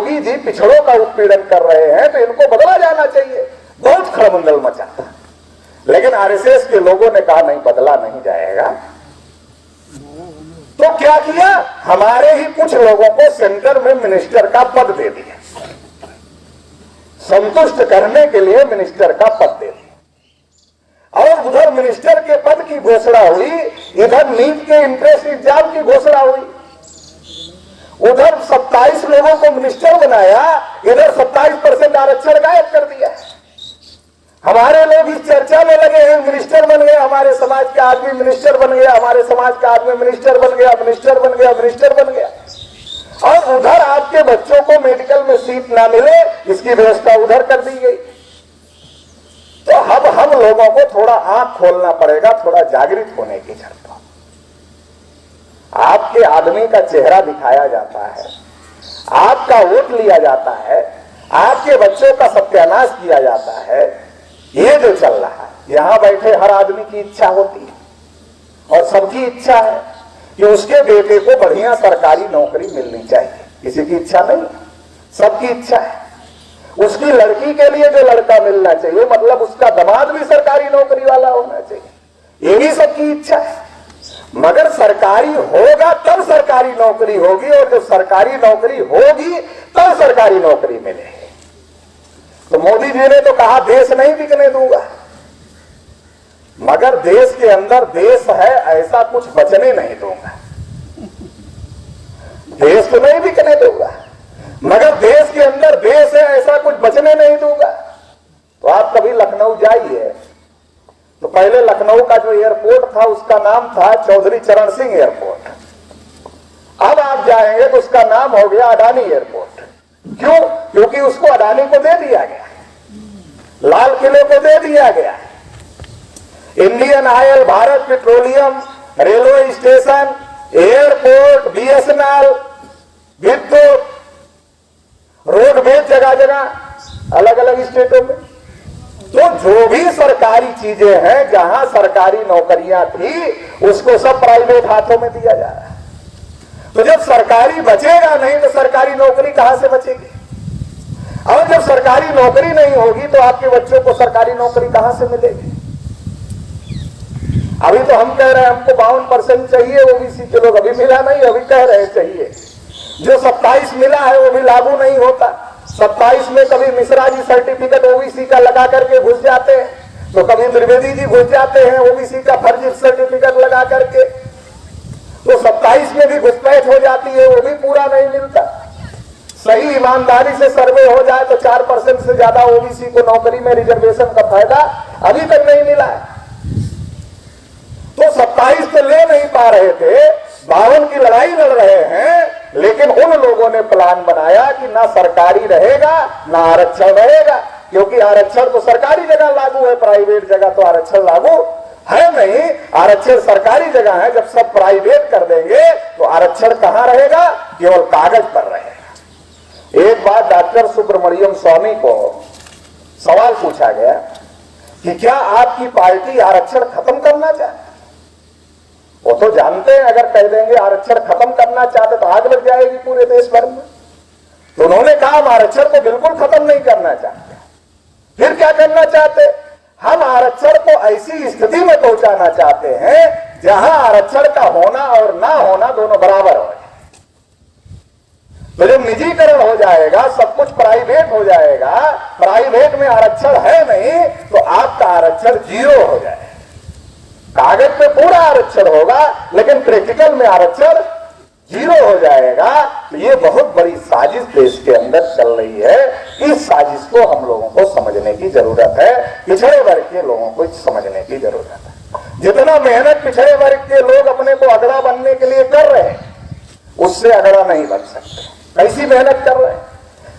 योगी जी पिछड़ों का उत्पीड़न कर रहे हैं तो इनको बदला जाना चाहिए। बहुत खलबंदल मचा था, लेकिन आरएसएस के लोगों ने कहा नहीं, बदला नहीं जाएगा। तो क्या किया, हमारे ही कुछ लोगों को सेंटर में मिनिस्टर का पद दे दिया, संतुष्ट करने के लिए मिनिस्टर का पद दे दिया। और उधर मिनिस्टर के पद की घोषणा हुई, इधर नीट के इंट्रेंस एग्जाम की घोषणा हुई। उधर 27 लोगों को मिनिस्टर बनाया, इधर 27% आरक्षण गायब कर दिया। हमारे लोग इस चर्चा में लगे हैं, मिनिस्टर बन गए, हमारे समाज का आदमी मिनिस्टर बन गया, हमारे समाज का आदमी मिनिस्टर बन गया, मिनिस्टर बन गया, मिनिस्टर बन गया। और उधर आपके बच्चों को मेडिकल में सीट ना मिले, इसकी व्यवस्था उधर कर दी गई। तो अब हम लोगों को थोड़ा आंख खोलना पड़ेगा, थोड़ा जागृत होने की जरूरत है। आपके आदमी का चेहरा दिखाया जाता है, आपका वोट लिया जाता है, आपके बच्चों का सत्यानाश किया जाता है। ये जो चल रहा है, यहां बैठे हर आदमी की इच्छा होती है और सबकी इच्छा है कि उसके बेटे को बढ़िया सरकारी नौकरी मिलनी चाहिए। किसी की इच्छा नहीं, सबकी इच्छा है। उसकी लड़की के लिए जो लड़का मिलना चाहिए, मतलब उसका दामाद भी सरकारी नौकरी वाला होना चाहिए, ये भी सबकी इच्छा है। मगर सरकारी होगा तब सरकारी नौकरी होगी, और जब सरकारी नौकरी होगी तब सरकारी नौकरी मिलेगी। तो मोदी जी ने तो कहा देश नहीं बिकने दूंगा, मगर देश के अंदर देश है ऐसा कुछ बचने नहीं दूंगा। देश तो नहीं बिकने दूंगा, मगर देश के अंदर देश है ऐसा कुछ बचने नहीं दूंगा। तो आप कभी लखनऊ जाइए, तो पहले लखनऊ का जो एयरपोर्ट था उसका नाम था चौधरी चरण सिंह एयरपोर्ट। अब आप जाएंगे तो उसका नाम हो गया अडानी एयरपोर्ट। क्यों? क्योंकि उसको अडानी को दे दिया गया, लाल किले को दे दिया गया। Indian oil, Bharat petroleum, railway station, airport, BSNL, विद्युत, रोडवेज जगह जगह अलग अलग स्टेटों में। तो जो भी सरकारी चीजें हैं, जहां सरकारी नौकरियां थी, उसको सब प्राइवेट हाथों में दिया जा रहा है। तो जब सरकारी बचेगा नहीं तो सरकारी नौकरी कहां से बचेगी? और जब सरकारी नौकरी नहीं होगी तो आपके बच्चों को सरकारी नौकरी कहां से मिलेगी? अभी तो हम कह रहे हैं हमको 52% चाहिए ओबीसी के लोग, अभी मिला नहीं, अभी कह रहे चाहिए। जो 27 मिला है वो भी लागू नहीं होता। 27 में कभी मिश्रा जी सर्टिफिकेट ओबीसी का लगा करके घुस जाते हैं, तो कभी त्रिवेदी जी घुस जाते हैं ओबीसी का फर्जी सर्टिफिकेट लगा करके, तो 27 में भी घुसपैठ हो जाती है, वो भी पूरा नहीं मिलता। सही ईमानदारी से सर्वे हो जाए तो 4% से ज्यादा ओबीसी को नौकरी में रिजर्वेशन का फायदा अभी तक नहीं मिला है। तो 27 तो ले नहीं पा रहे थे, 52 की लड़ाई लड़ रहे हैं, लेकिन उन लोगों ने प्लान बनाया कि ना सरकारी रहेगा ना आरक्षण रहेगा, क्योंकि आरक्षण तो सरकारी जगह लागू है, प्राइवेट जगह तो आरक्षण लागू है नहीं। आरक्षण सरकारी जगह है, जब सब प्राइवेट कर देंगे तो आरक्षण कहां रहेगा? केवल कागज पर रहेगा। एक बार डॉक्टर सुब्रमण्यम स्वामी को सवाल पूछा गया कि क्या आपकी पार्टी आरक्षण खत्म करना चाहती? वो तो जानते हैं अगर कह देंगे आरक्षण खत्म करना चाहते तो आग लग जाएगी पूरे देश भर में। तो उन्होंने कहा हम आरक्षण को बिल्कुल खत्म नहीं करना चाहते। फिर क्या करना चाहते? हम आरक्षण को ऐसी स्थिति में पहुंचाना चाहते हैं जहां आरक्षण का होना और ना होना दोनों बराबर हो जाए। तो जब निजीकरण हो जाएगा, सब कुछ प्राइवेट हो जाएगा, प्राइवेट में आरक्षण है नहीं, तो आपका आरक्षण 0 हो जाएगा। कागज पे पूरा आरक्षण होगा, लेकिन प्रैक्टिकल में आरक्षण 0 हो जाएगा। तो ये बहुत बड़ी साजिश देश के अंदर चल रही है। इस साजिश को हम लोगों को समझने की जरूरत है, पिछड़े वर्ग के लोगों को समझने की जरूरत है। जितना मेहनत पिछड़े वर्ग के लोग अपने को अगड़ा बनने के लिए कर रहे हैं, उससे अगड़ा नहीं बन सकते। कैसी मेहनत कर रहे हैं?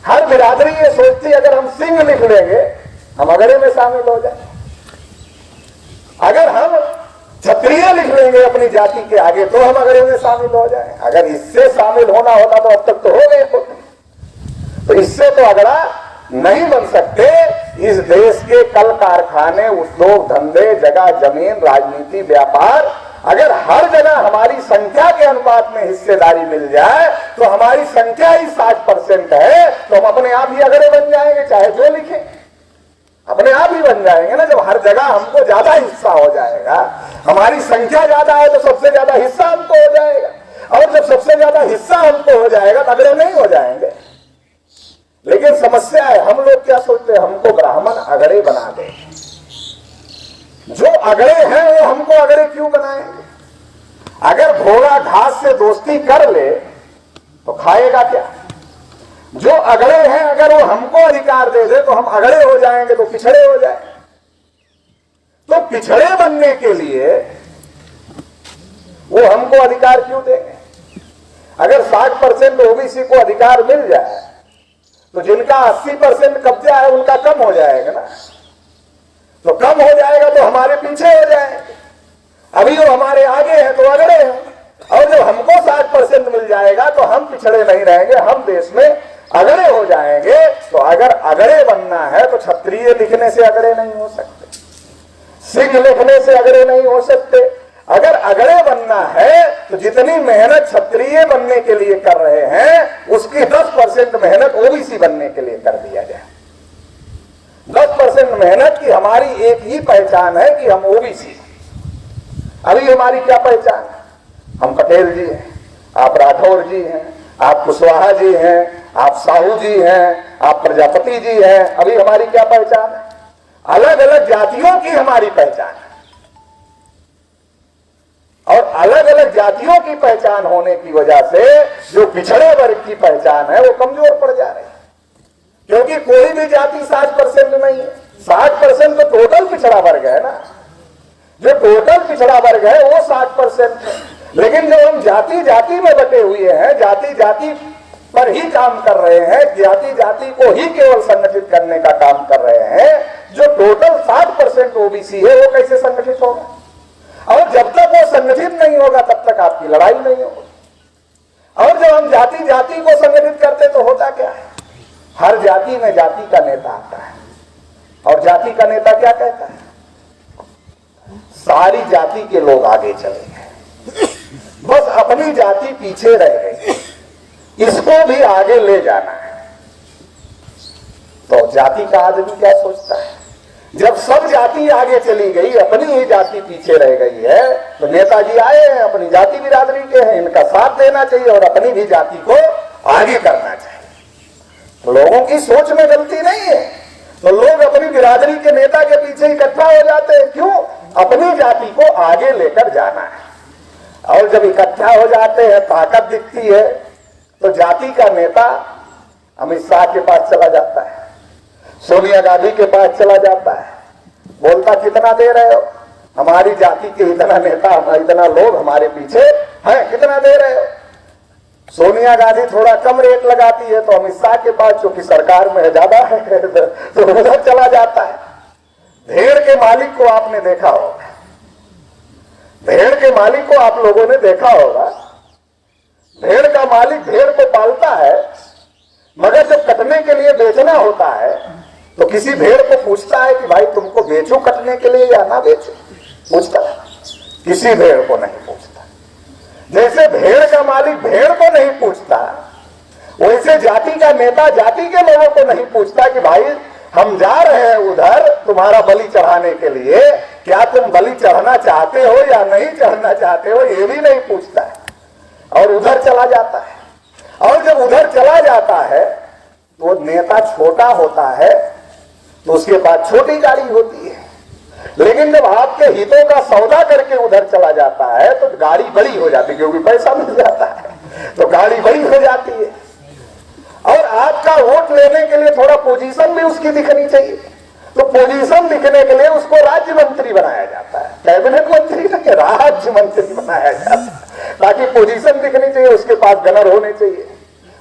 हर बिरादरी ये सोचती अगर हम सिंह लिख लेंगे हम अगड़े में शामिल हो जाए, अगर हम क्षत्रिय लिख लेंगे अपनी जाति के आगे तो हम अगड़े में शामिल हो जाए। अगर इससे शामिल होना होता तो अब तक तो हो गए होते। तो इससे तो अगड़ा नहीं बन सकते। इस देश के कल कारखाने, उद्योग धंधे, जगह जमीन, राजनीति, व्यापार, अगर हर जगह हमारी संख्या के अनुसार अनुपात में हिस्सेदारी मिल जाए तो हमारी संख्या ही 60% है, तो हम अपने आप ही अगड़े बन जाएंगे, चाहे जो लिखे अपने आप ही बन जाएंगे ना। जब हर जगह हमको ज्यादा हिस्सा हो जाएगा, हमारी संख्या ज्यादा है तो सबसे ज्यादा हिस्सा हमको हो जाएगा, और जब सबसे ज्यादा हिस्सा हमको हो जाएगा तो अगड़े नहीं हो जाएंगे। लेकिन समस्या है, हम लोग क्या सोचते हैं, हमको ब्राह्मण अगड़े बना दे। जो अगड़े हैं वो हमको अगड़े क्यों बनाएंगे? अगर घोड़ा घास से दोस्ती कर ले तो खाएगा क्या? जो अगड़े हैं अगर वो हमको अधिकार दे दे तो हम अगड़े हो जाएंगे, तो पिछड़े हो जाएंगे। तो पिछड़े बनने के लिए वो हमको अधिकार क्यों देंगे? अगर 60% ओबीसी को अधिकार मिल जाए तो जिनका 80% कब्जा है उनका कम हो जाएगा ना। तो कम हो जाएगा तो हमारे पीछे हो जाएंगे। अभी वो हमारे आगे हैं तो अगड़े हैं, और जब हमको 60% मिल जाएगा तो हम पिछड़े नहीं रहेंगे, हम देश में अगड़े हो जाएंगे। तो अगर अगड़े बनना है तो क्षत्रिय लिखने से अगड़े नहीं हो सकते, सिंह लिखने से अगड़े नहीं हो सकते। अगर अगड़े बनना है तो जितनी मेहनत क्षत्रिय बनने के लिए कर रहे हैं उसकी 10% मेहनत ओबीसी बनने के लिए कर दिया जाए। 10% मेहनत की हमारी एक ही पहचान है कि हम ओबीसी। अभी हमारी क्या पहचान है? हम पटेल जी हैं, आप राठौर जी हैं, आप कुशवाहा जी हैं, आप साहू जी हैं, आप प्रजापति जी हैं। अभी हमारी क्या पहचान है? अलग अलग जातियों की हमारी पहचान है, और अलग अलग जातियों की पहचान होने की वजह से जो पिछड़े वर्ग की पहचान है वो कमजोर पड़ जा रही है। क्योंकि कोई भी जाति 60% नहीं है, 60% तो टोटल पिछड़ा वर्ग है ना। जो टोटल पिछड़ा वर्ग है वो 60% है। लेकिन जब हम जाति जाति में बटे हुए हैं, जाति जाति पर ही काम कर रहे हैं, जाति जाति को ही केवल संगठित करने का काम कर रहे हैं, जो टोटल 60% ओबीसी है वो कैसे संगठित होगा? और जब तक वो संगठित नहीं होगा तब तक आपकी लड़ाई नहीं होगी। और जब हम जाति जाति को संगठित करते तो होता क्या है? हर जाति में जाति का नेता आता है, और जाति का नेता क्या कहता है? सारी जाति के लोग आगे चले गए, बस अपनी जाति पीछे रह गई, इसको भी आगे ले जाना है। तो जाति का आदमी क्या सोचता है? जब सब जाति आगे चली गई, अपनी ही जाति पीछे रह गई है, तो नेताजी आए हैं, अपनी जाति बिरादरी के हैं, इनका साथ देना चाहिए और अपनी भी जाति को आगे करना चाहिए। तो लोगों की सोच में गलती नहीं है, तो लोग अपनी बिरादरी के नेता के पीछे इकट्ठा हो जाते हैं। क्यों? अपनी जाति को आगे लेकर जाना है। और जब इकट्ठा हो जाते हैं, ताकत दिखती है, तो जाति का नेता अमित शाह के पास चला जाता है, सोनिया गांधी के पास चला जाता है, बोलता कितना दे रहे हो? हमारी जाति के इतना नेता, इतना लोग हमारे पीछे हैं, कितना दे रहे हो? सोनिया गांधी थोड़ा कम रेट लगाती है तो अमित शाह के पास, जो कि सरकार में ज्यादा है, तो उधर चला जाता है। भेड़ के मालिक को आपने देखा होगा, भेड़ के मालिक को आप लोगों ने देखा होगा। भेड़ का मालिक भेड़ को पालता है, मगर जब कटने के लिए बेचना होता है तो किसी भेड़ को पूछता है कि भाई तुमको बेचो कटने के लिए या ना बेचो? पूछता है? किसी भेड़ को नहीं पूछता। जैसे भेड़ का मालिक भेड़ को नहीं पूछता, वैसे जाति का नेता जाति के लोगों को नहीं पूछता कि भाई हम जा रहे हैं उधर तुम्हारा बलि चढ़ाने के लिए, क्या तुम बलि चढ़ना चाहते हो या नहीं चढ़ना चाहते हो? ये भी नहीं पूछता है, और उधर चला जाता है। और जब उधर चला जाता है तो नेता छोटा होता है तो उसके पास छोटी गाड़ी होती है, लेकिन जब आपके हितों का सौदा करके उधर चला जाता है तो गाड़ी बड़ी हो जाती है, क्योंकि पैसा मिल जाता है तो गाड़ी बड़ी हो जाती है। और आपका वोट लेने के लिए थोड़ा पोजीशन भी उसकी दिखनी चाहिए, तो पोजीशन दिखने के लिए उसको राज्य मंत्री बनाया जाता है, कैबिनेट मंत्री नहीं, राज्य मंत्री बनाया जाता है, ताकि पोजीशन दिखनी चाहिए। उसके पास गनर होने चाहिए,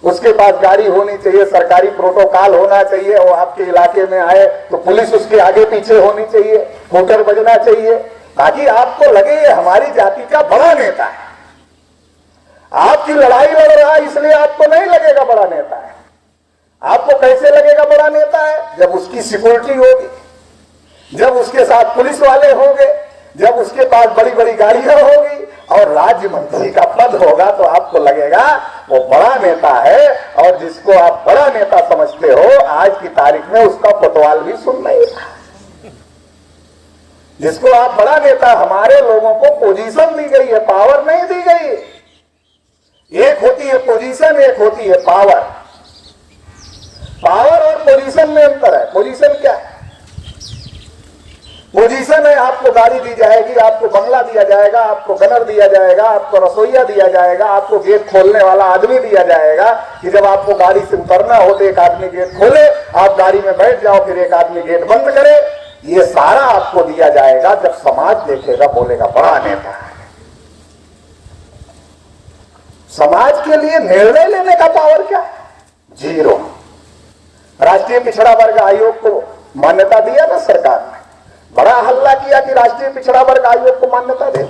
उसके पास गाड़ी होनी चाहिए, सरकारी प्रोटोकॉल होना चाहिए, वो आपके इलाके में आए तो पुलिस उसके आगे पीछे होनी चाहिए, होटर बजना चाहिए, ताकि आपको लगे ये हमारी जाति का बड़ा नेता है। आपकी लड़ाई लड़ रहा है इसलिए आपको नहीं लगेगा बड़ा नेता है। आपको कैसे लगेगा बड़ा नेता है? जब उसकी सिक्योरिटी होगी, जब उसके साथ पुलिस वाले होंगे, जब उसके पास बड़ी बड़ी गाड़ियां होगी और राज्य मंत्री का पद होगा तो आपको लगेगा वो बड़ा नेता है, और जिसको आप बड़ा नेता समझते हो आज की तारीख में उसका कोतवाल भी सुन नहीं रहा। जिसको आप बड़ा नेता, हमारे लोगों को पोजीशन दी गई है, पावर नहीं दी गई। एक होती है पोजीशन, एक होती है पावर। पावर और पोजीशन में अंतर है। पोजीशन क्या है? पोजीशन है आपको गाड़ी दी जाएगी, आपको बंगला दिया जाएगा, आपको गनर दिया जाएगा, आपको रसोईया दिया जाएगा, आपको गेट खोलने वाला आदमी दिया जाएगा कि जब आपको गाड़ी से उतरना हो तो एक आदमी गेट खोले, आप गाड़ी में बैठ जाओ, फिर एक आदमी गेट बंद करे। ये सारा आपको दिया जाएगा। जब समाज देखेगा बोलेगा बड़ा नेता है। समाज के लिए निर्णय लेने का पावर क्या है? जीरो। राष्ट्रीय पिछड़ा वर्ग आयोग को मान्यता दिया ना सरकार ने, बड़ा हल्ला किया कि राष्ट्रीय पिछड़ा वर्ग आयोग को मान्यता दे।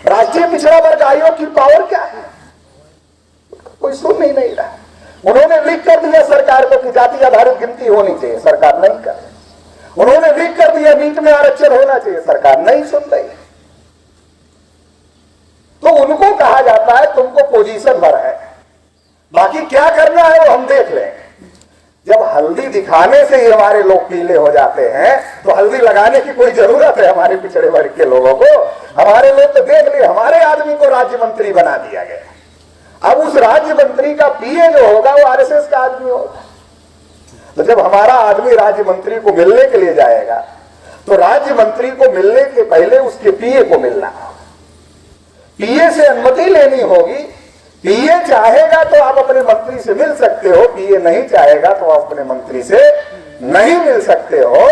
राष्ट्रीय पिछड़ा वर्ग आयोग की पावर क्या है? कोई सुन ही नहीं रहा। उन्होंने लिख कर दिया सरकार को कि जाति आधारित गिनती होनी चाहिए, सरकार नहीं कर रही। उन्होंने लिख कर दिया नीट में आरक्षण होना चाहिए, सरकार नहीं सुन रही। तो उनको कहा जाता है तुमको पोजीशन भर है, बाकी क्या करना है वो हम देख लेंगे। जब हल्दी दिखाने से ही हमारे लोग पीले हो जाते हैं तो हल्दी लगाने की कोई जरूरत है हमारे पिछड़े वर्ग के लोगों को? हमारे लोग तो देख लिए, हमारे आदमी को राज्य मंत्री बना दिया गया। अब उस राज्य मंत्री का पीए जो होगा वो आरएसएस का आदमी होगा। तो जब हमारा आदमी राज्य मंत्री को मिलने के लिए जाएगा तो राज्य मंत्री को मिलने के पहले उसके पीए को मिलना होगा, पीए से अनुमति लेनी होगी। पीए चाहेगा तो आप अपने मंत्री से मिल सकते हो, पीए नहीं चाहेगा तो आप अपने मंत्री से नहीं मिल सकते हो।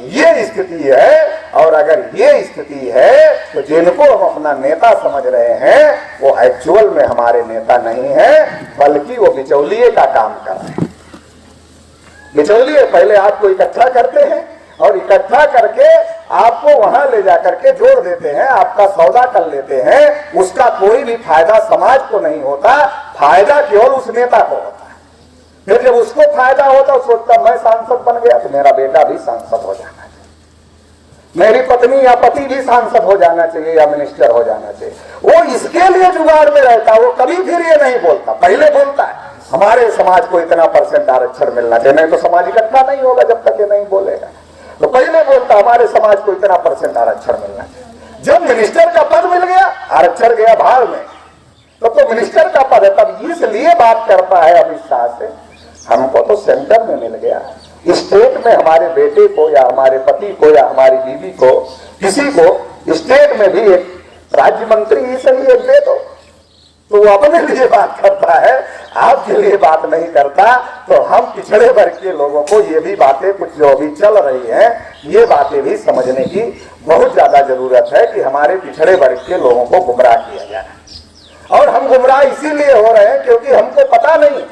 ये स्थिति है। और अगर ये स्थिति है तो जिनको हम अपना नेता समझ रहे हैं वो एक्चुअल में हमारे नेता नहीं है, बल्कि वो बिचौलिए का काम कर रहे हैं। बिचौलिए पहले आपको इकट्ठा करते हैं और इकट्ठा करके आपको वहां ले जाकर के जोड़ देते हैं, आपका सौदा कर लेते हैं। उसका कोई भी फायदा समाज को नहीं होता, फायदा केवल उस नेता को होता है। फिर जब उसको फायदा होता है सोचता मैं सांसद बन गया तो मेरा बेटा भी सांसद हो जाना चाहिए, मेरी पत्नी या पति भी सांसद हो जाना चाहिए या मिनिस्टर हो जाना चाहिए। वो इसके लिए जुगाड़ में रहता, वो कभी फिर ये नहीं बोलता। पहले बोलता है हमारे समाज को इतना % आरक्षण मिलना चाहिए, नहीं तो समाज इकट्ठा नहीं होगा जब तक ये नहीं बोलेगा। तो पहले बोलता हमारे समाज को इतना % आरक्षण मिलना चाहिए। जब मिनिस्टर का पद मिल गया, आरक्षण गया भाड़ में, तो मिनिस्टर का पद है। तब इसलिए बात करता है अमित शाह से, हमको तो सेंटर में मिल गया, स्टेट में हमारे बेटे को या हमारे पति को या हमारी बीवी को, किसी को स्टेट में भी एक राज्य मंत्री ही सही एक दे दो। तो वो अपने लिए बात करता है, आपके लिए बात नहीं करता। तो हम पिछड़े वर्ग के लोगों को ये भी बातें कुछ जो भी चल रही हैं, ये बातें भी समझने की बहुत ज्यादा जरूरत है कि हमारे पिछड़े वर्ग के लोगों को गुमराह किया जाए। और हम गुमराह इसीलिए हो रहे हैं क्योंकि हमको पता नहीं,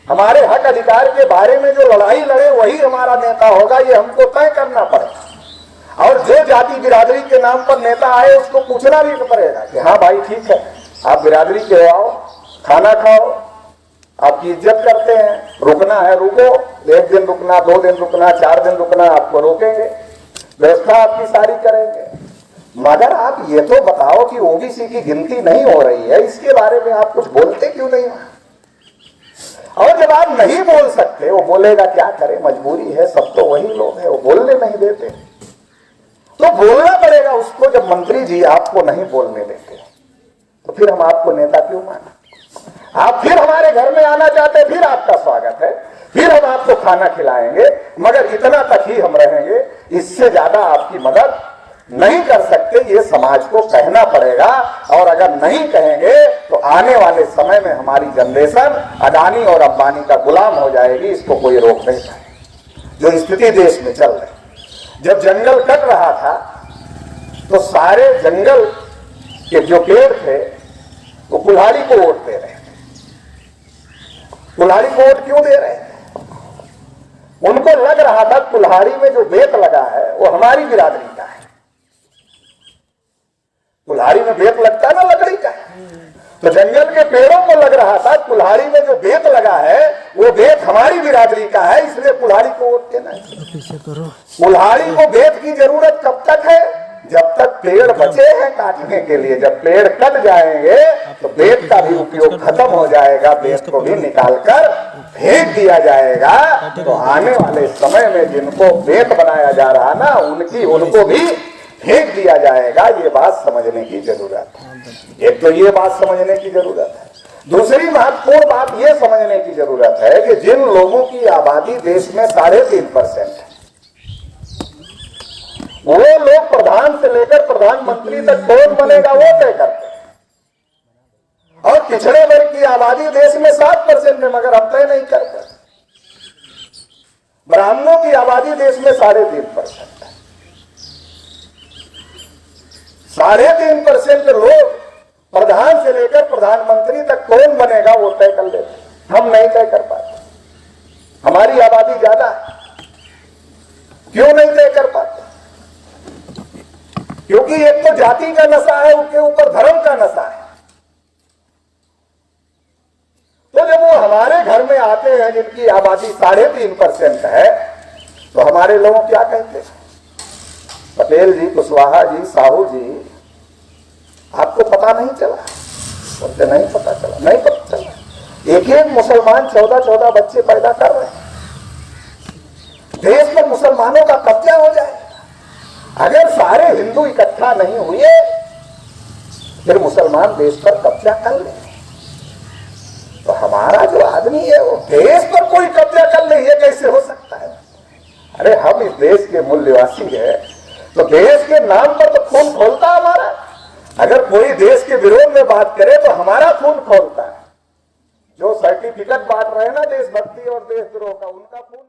हमारे हक अधिकार के बारे में जो लड़ाई लड़े वही हमारा नेता होगा, ये हमको तय करना पड़ेगा। और जो जाति बिरादरी के नाम पर नेता आए उसको पूछना भी पड़ेगा कि हाँ भाई ठीक है, आप बिरादरी के आओ, खाना खाओ, आपकी इज्जत करते हैं, रुकना है रुको, 1 दिन रुकना, 2 दिन रुकना, 4 दिन रुकना, आपको रोकेंगे, व्यवस्था आपकी सारी करेंगे। मगर आप ये तो बताओ कि ओबीसी की गिनती नहीं हो रही है, इसके बारे में आप कुछ बोलते क्यों नहीं? और जब आप नहीं बोल सकते, वो बोलेगा क्या करे, मजबूरी है, सब तो वही लोग हैं, वो बोलने नहीं देते। तो बोलना पड़ेगा उसको। जब मंत्री जी आपको नहीं बोलने देते तो फिर हम आपको नेता क्यों माने? आप फिर हमारे घर में आना चाहते, फिर आपका स्वागत है, फिर हम आपको खाना खिलाएंगे, मगर इतना तक ही हम रहेंगे, इससे ज्यादा आपकी मदद नहीं कर सकते। ये समाज को कहना पड़ेगा। और अगर नहीं कहेंगे तो आने वाले समय में हमारी जनरेशन अडानी और अंबानी का गुलाम हो जाएगी, इसको कोई रोक नहीं पाएगा। जो स्थिति देश में चल रही, जब जंगल कट रहा था तो सारे जंगल के जो पेड़ थे वो कुल्हाड़ी को वोट दे रहे थे। कुल्हाड़ी को वोट क्यों दे रहे थे? उनको लग रहा था कुल्हाड़ी में जो बेत लगा है वो हमारी बिरादरी का है। कुल्हाड़ी में बेत लगता है ना लकड़ी का, तो जंगल के पेड़ों को लग रहा था कुल्हाड़ी में जो बेत लगा है वो बेत हमारी बिरादरी का है, इसलिए कुल्हाड़ी को वोट देना है। कुल्हाड़ी को बेत की जरूरत कब तक है? जब तक पेड़ बचे हैं काटने के लिए, जब पेड़ कट जाएंगे तो बेत का भी उपयोग खत्म हो जाएगा, बेत को भी निकालकर फेंक दिया जाएगा। तो आने वाले समय में जिनको बेत बनाया जा रहा ना, उनको भी फेंक दिया जाएगा। ये बात समझने की जरूरत है। एक तो ये बात समझने की जरूरत है। दूसरी महत्वपूर्ण बात ये समझने की जरूरत है कि जिन लोगों की आबादी देश में 3.5% है, वो लोग प्रधान से लेकर प्रधानमंत्री तक कौन बनेगा वो तय करते हैं। और पिछड़े वर्ग की आबादी देश में 7% है, मगर अब तय नहीं करते। ब्राह्मणों की आबादी देश में 3.5% है। 3.5% लोग प्रधान से लेकर प्रधानमंत्री तक कौन बनेगा वो तय कर लेते। हम नहीं तय कर पाते, हमारी आबादी ज्यादा है। क्यों नहीं तय कर पाते? क्योंकि एक तो जाति का नशा है, उसके ऊपर धर्म का नशा है। तो जब वो हमारे घर में आते हैं जिनकी आबादी 3.5% है, तो हमारे लोग क्या कहते हैं? पटेल जी, कुशवाहा जी, साहू जी, आपको पता नहीं चला? बोलते नहीं पता चला, नहीं पता चला। एक एक मुसलमान 14-14 बच्चे पैदा कर रहे हैं। देश में मुसलमानों का कब्जा हो जाए। अगर सारे हिंदू इकट्ठा नहीं हुए फिर मुसलमान देश पर कब्जा कर ले। तो हमारा जो आदमी है वो देश पर कोई कब्जा कर ले, ये कैसे हो सकता है? अरे हम इस देश के मूल्यवासी है, तो देश के नाम पर तो खून खोलता हमारा। अगर कोई देश के विरोध में बात करे तो हमारा खून खोलता है। जो सर्टिफिकेट बांट रहे हैं ना देशभक्ति और देशद्रोह का, उनका खून